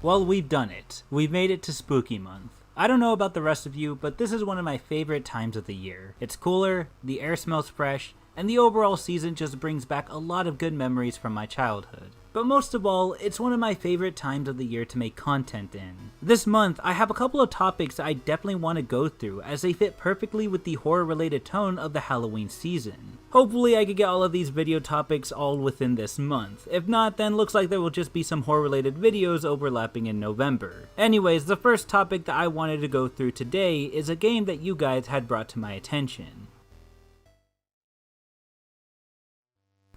Well, we've done it. We've made it to Spooky Month. I don't know about the rest of you, but this is one of my favorite times of the year. It's cooler, the air smells fresh, and the overall season just brings back a lot of good memories from my childhood. But most of all, it's one of my favorite times of the year to make content in. This month, I have a couple of topics that I definitely want to go through as they fit perfectly with the horror-related tone of the Halloween season. Hopefully I could get all of these video topics all within this month. If not, then looks like there will just be some horror-related videos overlapping in November. Anyways, the first topic that I wanted to go through today is a game that you guys had brought to my attention.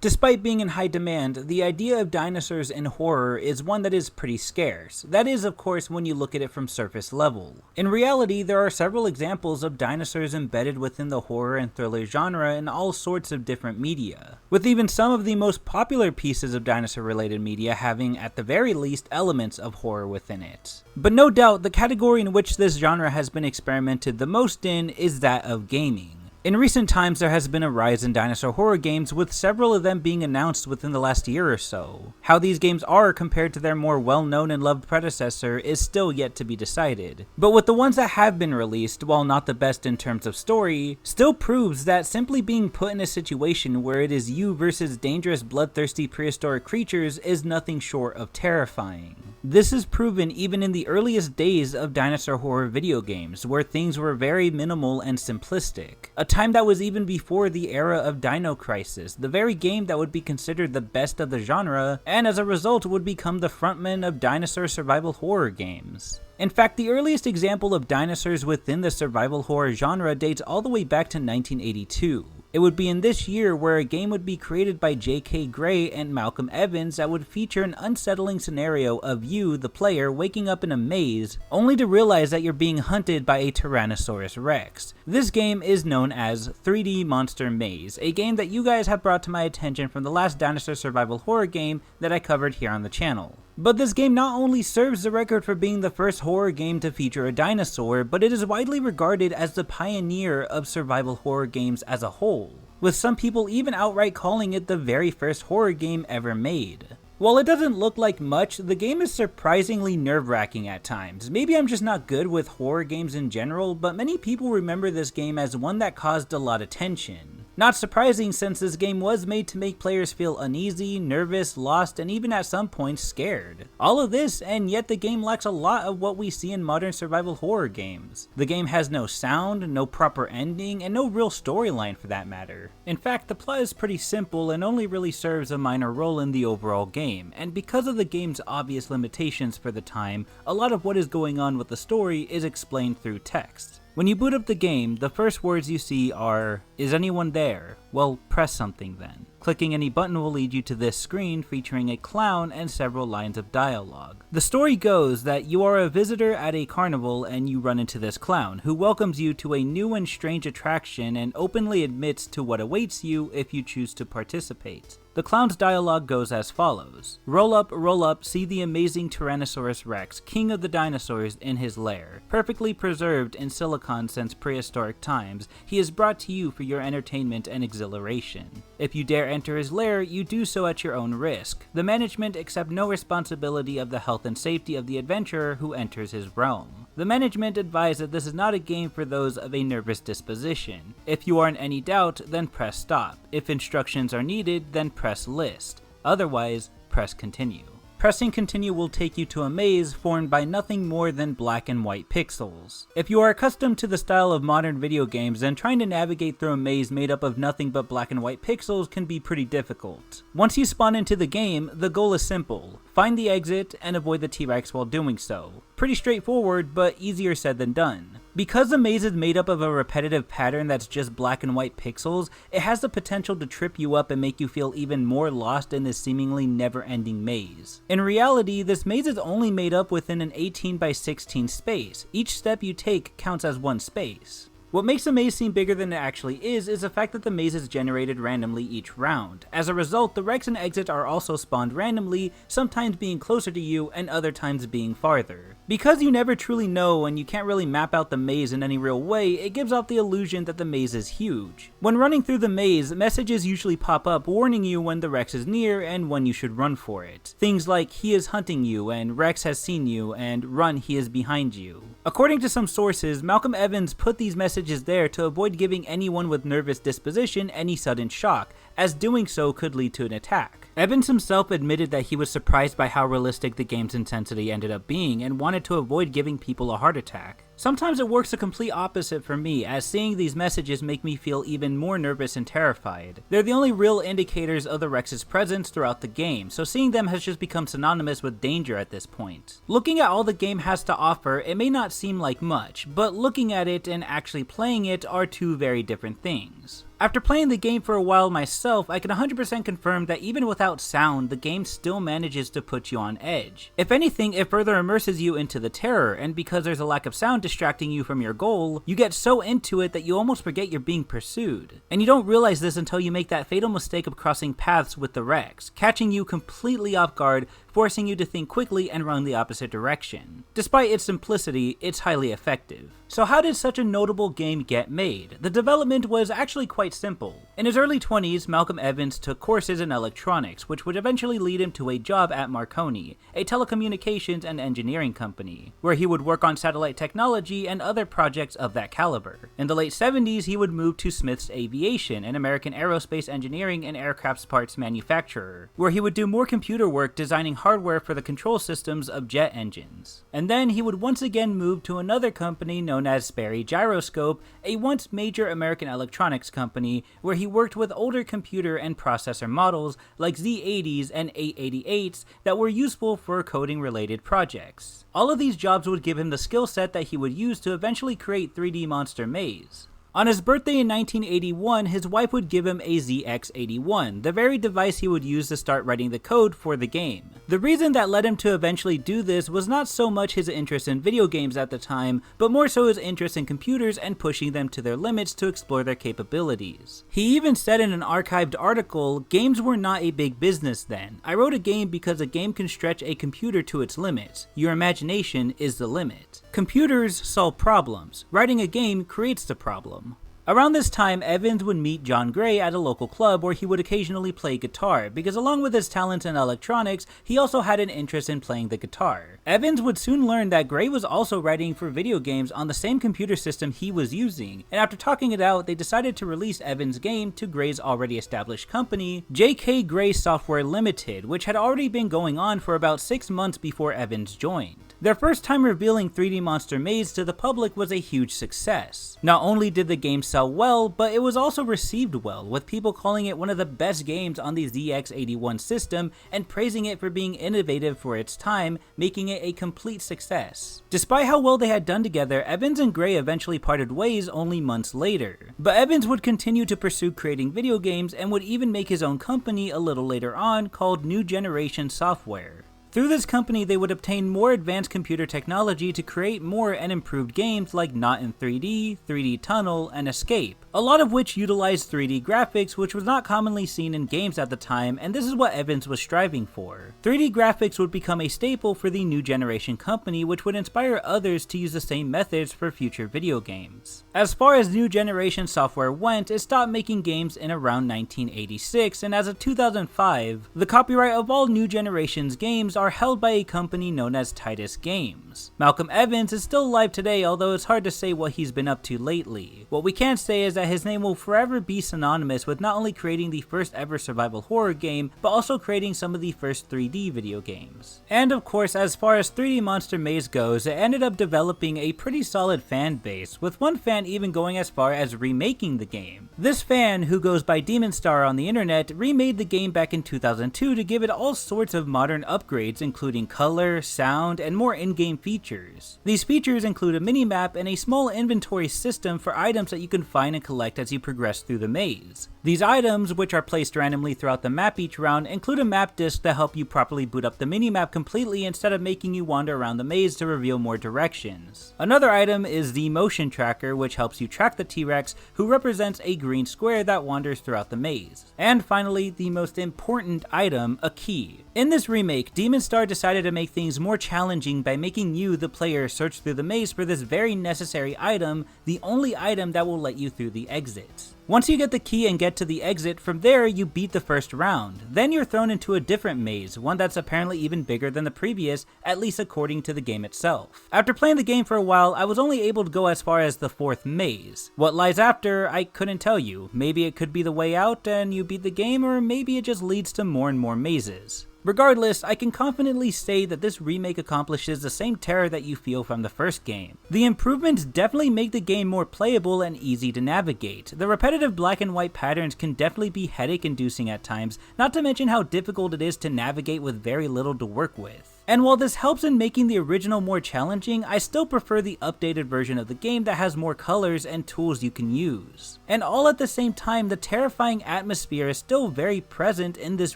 Despite being in high demand, the idea of dinosaurs in horror is one that is pretty scarce. That is, of course, when you look at it from surface level. In reality, there are several examples of dinosaurs embedded within the horror and thriller genre in all sorts of different media, with even some of the most popular pieces of dinosaur-related media having, at the very least, elements of horror within it. But no doubt, the category in which this genre has been experimented the most in is that of gaming. In recent times, there has been a rise in dinosaur horror games, with several of them being announced within the last year or so. How these games are compared to their more well-known and loved predecessor is still yet to be decided. But with the ones that have been released, while not the best in terms of story, still proves that simply being put in a situation where it is you versus dangerous bloodthirsty prehistoric creatures is nothing short of terrifying. This is proven even in the earliest days of dinosaur horror video games, where things were very minimal and simplistic. A time that was even before the era of Dino Crisis, the very game that would be considered the best of the genre, and as a result would become the frontman of dinosaur survival horror games. In fact, the earliest example of dinosaurs within the survival horror genre dates all the way back to 1982. It would be in this year where a game would be created by J.K. Greye and Malcolm Evans that would feature an unsettling scenario of you, the player, waking up in a maze, only to realize that you're being hunted by a Tyrannosaurus Rex. This game is known as 3D Monster Maze, a game that you guys have brought to my attention from the last dinosaur survival horror game that I covered here on the channel. But this game not only serves the record for being the first horror game to feature a dinosaur, but it is widely regarded as the pioneer of survival horror games as a whole, with some people even outright calling it the very first horror game ever made. While it doesn't look like much, the game is surprisingly nerve-wracking at times. Maybe I'm just not good with horror games in general, but many people remember this game as one that caused a lot of tension. Not surprising, since this game was made to make players feel uneasy, nervous, lost, and even at some points scared. All of this, and yet the game lacks a lot of what we see in modern survival horror games. The game has no sound, no proper ending, and no real storyline for that matter. In fact, the plot is pretty simple and only really serves a minor role in the overall game, and because of the game's obvious limitations for the time, a lot of what is going on with the story is explained through text. When you boot up the game, the first words you see are, "Is anyone there? Well, press something then." Clicking any button will lead you to this screen featuring a clown and several lines of dialogue. The story goes that you are a visitor at a carnival and you run into this clown, who welcomes you to a new and strange attraction and openly admits to what awaits you if you choose to participate. The clown's dialogue goes as follows. Roll up, see the amazing Tyrannosaurus Rex, king of the dinosaurs, in his lair. Perfectly preserved in silicon since prehistoric times, he is brought to you for your entertainment and exhilaration. If you dare enter his lair, you do so at your own risk. The management accept no responsibility of the health and safety of the adventurer who enters his realm. The management advise that this is not a game for those of a nervous disposition. If you are in any doubt, then press stop. If instructions are needed, then press list. Otherwise, press continue. Pressing continue will take you to a maze formed by nothing more than black and white pixels. If you are accustomed to the style of modern video games, then trying to navigate through a maze made up of nothing but black and white pixels can be pretty difficult. Once you spawn into the game, the goal is simple. Find the exit and avoid the T-Rex while doing so. Pretty straightforward, but easier said than done. Because the maze is made up of a repetitive pattern that's just black and white pixels, it has the potential to trip you up and make you feel even more lost in this seemingly never-ending maze. In reality, this maze is only made up within an 18 by 16 space. Each step you take counts as one space. What makes the maze seem bigger than it actually is the fact that the maze is generated randomly each round. As a result, the wrecks and exits are also spawned randomly, sometimes being closer to you and other times being farther. Because you never truly know and you can't really map out the maze in any real way, it gives off the illusion that the maze is huge. When running through the maze, messages usually pop up warning you when the Rex is near and when you should run for it. Things like he is hunting you and Rex has seen you and run, he is behind you. According to some sources, Malcolm Evans put these messages there to avoid giving anyone with nervous disposition any sudden shock, as doing so could lead to an attack. Evans himself admitted that he was surprised by how realistic the game's intensity ended up being and wanted to avoid giving people a heart attack. Sometimes it works the complete opposite for me, as seeing these messages make me feel even more nervous and terrified. They're the only real indicators of the Rex's presence throughout the game, so seeing them has just become synonymous with danger at this point. Looking at all the game has to offer, it may not seem like much, but looking at it and actually playing it are two very different things. After playing the game for a while myself, I can 100% confirm that even without sound, the game still manages to put you on edge. If anything, it further immerses you into the terror, and because there's a lack of sound distracting you from your goal, you get so into it that you almost forget you're being pursued. And you don't realize this until you make that fatal mistake of crossing paths with the Rex, catching you completely off guard, forcing you to think quickly and run the opposite direction. Despite its simplicity, it's highly effective. So how did such a notable game get made? The development was actually quite simple. In his early 20s, Malcolm Evans took courses in electronics, which would eventually lead him to a job at Marconi, a telecommunications and engineering company, where he would work on satellite technology and other projects of that caliber. In the late 70s, he would move to Smith's Aviation, an American aerospace engineering and aircraft parts manufacturer, where he would do more computer work designing hardware for the control systems of jet engines. And then he would once again move to another company known as Sperry GYROSCOPE, a once major American electronics company, where he worked with older computer and processor models like Z80s and 888s that were useful for coding related projects. All of these jobs would give him the skill set that he would use to eventually create 3D Monster Maze. On his birthday in 1981, his wife would give him a ZX81, the very device he would use to start writing the code for the game. The reason that led him to eventually do this was not so much his interest in video games at the time, but more so his interest in computers and pushing them to their limits to explore their capabilities. He even said in an archived article, "Games were not a big business then. I wrote a game because a game can stretch a computer to its limits. Your imagination is the limit. Computers solve problems. Writing a game creates the problem." Around this time, Evans would meet John Gray at a local club where he would occasionally play guitar, because along with his talents in electronics, he also had an interest in playing the guitar. Evans would soon learn that Gray was also writing for video games on the same computer system he was using, and after talking it out, they decided to release Evans' game to Gray's already established company, Greye Software Ltd, which had already been going on for about 6 months before Evans joined. Their first time revealing 3D Monster Maze to the public was a huge success. Not only did the game sell well, but it was also received well, with people calling it one of the best games on the ZX81 system and praising it for being innovative for its time, making it a complete success. Despite how well they had done together, Evans and Gray eventually parted ways only months later. But Evans would continue to pursue creating video games and would even make his own company a little later on called New Generation Software. Through this company, they would obtain more advanced computer technology to create more and improved games like Not in 3D, 3D Tunnel, and Escape, a lot of which utilized 3D graphics, which was not commonly seen in games at the time, and this is what Evans was striving for. 3D graphics would become a staple for the New Generation company, which would inspire others to use the same methods for future video games. As far as New Generation Software went, it stopped making games in around 1986, and as of 2005, the copyright of all New Generation's games are held by a company known as Titus Games. Malcolm Evans is still alive today, although it's hard to say what he's been up to lately. What we can say is that his name will forever be synonymous with not only creating the first ever survival horror game, but also creating some of the first 3D video games. And of course, as far as 3D Monster Maze goes, it ended up developing a pretty solid fan base, with one fan even going as far as remaking the game. This fan, who goes by Demonstar on the internet, remade the game back in 2002 to give it all sorts of modern upgrades, including color, sound, and more in-game features. These features include a mini-map and a small inventory system for items that you can find and collect as you progress through the maze. These items, which are placed randomly throughout the map each round, include a map disc that help you properly boot up the mini-map completely instead of making you wander around the maze to reveal more directions. Another item is the motion tracker, which helps you track the T-Rex, who represents a green square that wanders throughout the maze. And finally, the most important item, a key. In this remake, Demonstar decided to make things more challenging by making you, the player, search through the maze for this very necessary item, the only item that will let you through the exit. Once you get the key and get to the exit, from there you beat the first round. Then you're thrown into a different maze, one that's apparently even bigger than the previous, at least according to the game itself. After playing the game for a while, I was only able to go as far as the 4th maze. What lies after, I couldn't tell you. Maybe it could be the way out and you beat the game, or maybe it just leads to more and more mazes. Regardless, I can confidently say that this remake accomplishes the same terror that you feel from the first game. The improvements definitely make the game more playable and easy to navigate. The repetitive black and white patterns can definitely be headache-inducing at times, not to mention how difficult it is to navigate with very little to work with. And while this helps in making the original more challenging, I still prefer the updated version of the game that has more colors and tools you can use. And all at the same time, the terrifying atmosphere is still very present in this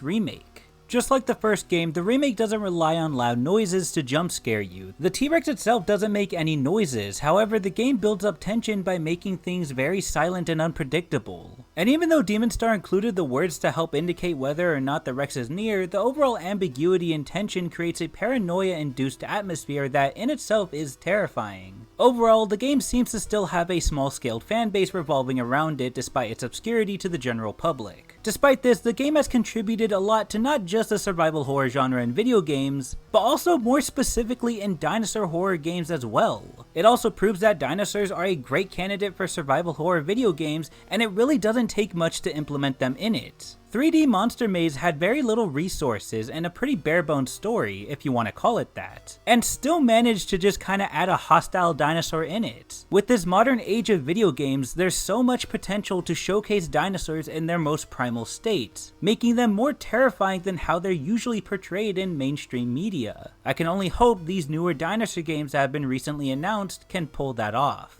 remake. Just like the first game, the remake doesn't rely on loud noises to jump scare you. The T-Rex itself doesn't make any noises, however the game builds up tension by making things very silent and unpredictable. And even though Demonstar included the words to help indicate whether or not the Rex is near, the overall ambiguity and tension creates a paranoia-induced atmosphere that in itself is terrifying. Overall, the game seems to still have a small-scaled fanbase revolving around it despite its obscurity to the general public. Despite this, the game has contributed a lot to not just the survival horror genre in video games, but also more specifically in dinosaur horror games as well. It also proves that dinosaurs are a great candidate for survival horror video games, and it really doesn't take much to implement them in it. 3D Monster Maze had very little resources and a pretty bare-bones story, if you want to call it that, and still managed to just kinda add a hostile dinosaur in it. With this modern age of video games, there's so much potential to showcase dinosaurs in their most primal state, making them more terrifying than how they're usually portrayed in mainstream media. I can only hope these newer dinosaur games that have been recently announced can pull that off.